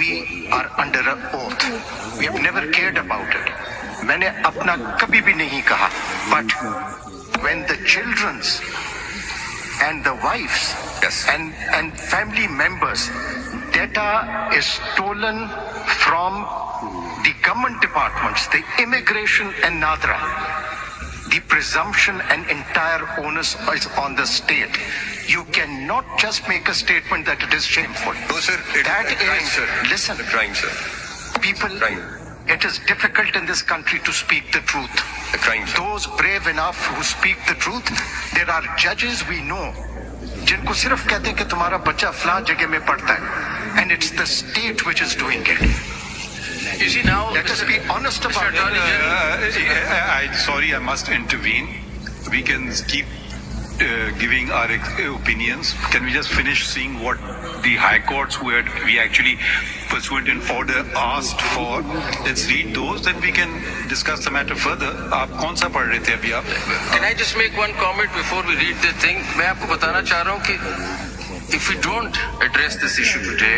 we are under an oath. We have never cared about it. मैंने अपना कभी भी नहीं कहा. But when the children's and the wives and family members data is stolen from the government departments, the immigration and NADRA, the presumption and entire onus is on the state. You cannot just make a statement that it is shameful. No, sir. That is a crime, is, sir. listen, A crime, sir. people, Crime. it is difficult in this country to speak the truth. A crime, sir. Those brave enough who speak the truth, there are judges we know जिनको सिर्फ कहते हैं कि तुम्हारा बच्चा फला जगह में पढ़ता है, and it's the state which is doing it. You see now, Let us be honest about it. Sorry, I must intervene. We can keep giving our opinions. Can we just finish seeing what the high courts who we actually pursuant an order asked for? Let's read those, then we can discuss the matter further. आप कौन सा पढ़ रहे थे अभी आप? Can I just make one comment before we read the thing? मैं आपको बताना चाह रहा हूँ कि if we don't address this issue today,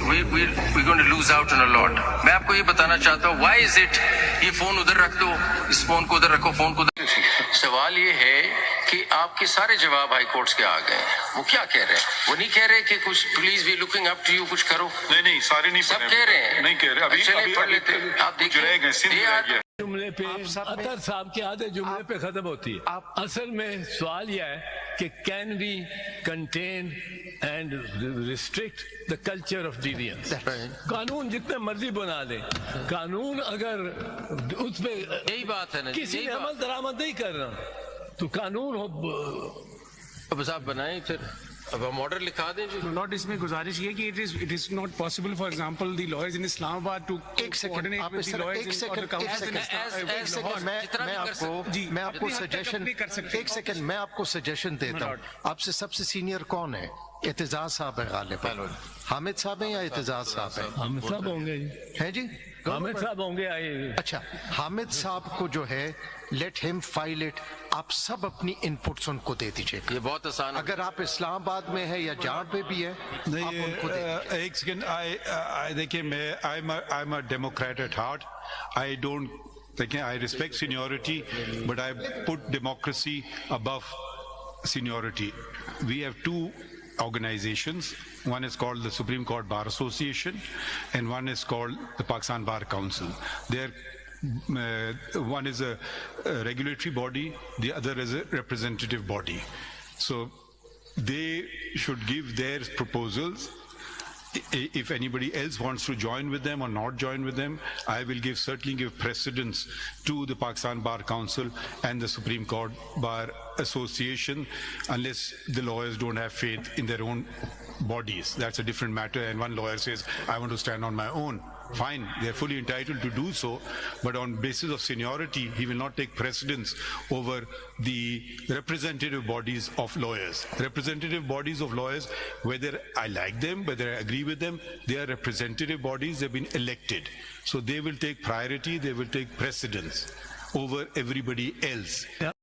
we're going to lose out on a lot. मैं आपको ये बताना चाहता हूँ, why is it ये फोन उधर रख दो, इस फोन को उधर रखो, फोन को उधर. सवाल ये है कि आपके सारे जवाब हाई कोर्ट्स के आ गए हैं. वो क्या कह रहे हैं? वो नहीं कह रहे कि कुछ please we looking up to you, कुछ करो. नहीं सारे नहीं सब कह रहे हैं. नहीं कह रहे अभी पढ़ लेते. आप देखिए जुमले पे अतर साहब के आधे जुमले पे खत्म होती है. असल में सवाल यह है कि can we contain and restrict the culture of deviance. कानून जितने मर्जी बना दे, कानून अगर उस पे यही बात है ना, किसी ने अमल दरामद नहीं कर रहा तो कानून अब आप बनाए फिर अब हम ऑर्डर लिखा दें जी. नॉट इसमें गुजारिश ये कि it is not possible for example the lawyers in Islamabad to coordinate with the lawyers in order council. मैं आपको सजेशन देता हूँ. आपसे सबसे सीनियर कौन है? एतजाज साहब है गालिबन. हामिद साहब है या एतजाज साहब है? हामिद साहब होंगे. है जी, हामिद साहब होंगे. अच्छा, हामिद साहब को जो है लेट हिम फाइल इट. आप सब अपनी इनपुट्स उनको दे दीजिए. ये बहुत आसान. अगर आप इस्लामाबाद में है या जहाँ पे भी है, आप उनको दे दीजिए. एक सेकंड, देखिए मैं I am a democrat at heart. I don't देखिए, I respect seniority but I put democracy above seniority. We have two organizations. One is called the Supreme Court Bar Association and one is called the Pakistan Bar Council. One is a regulatory body, the other is a representative body. So they should give their proposals. If anybody else wants to join with them or not join with them, I will certainly give precedence to the Pakistan Bar Council and the Supreme Court Bar Association, unless the lawyers don't have faith in their own bodies. That's a different matter. And one lawyer says, I want to stand on my own. Fine, they're fully entitled to do so, but on basis of seniority, he will not take precedence over the representative bodies of lawyers. Representative bodies of lawyers, whether I like them, whether I agree with them, they are representative bodies, they've been elected. So they will take priority, they will take precedence over everybody else.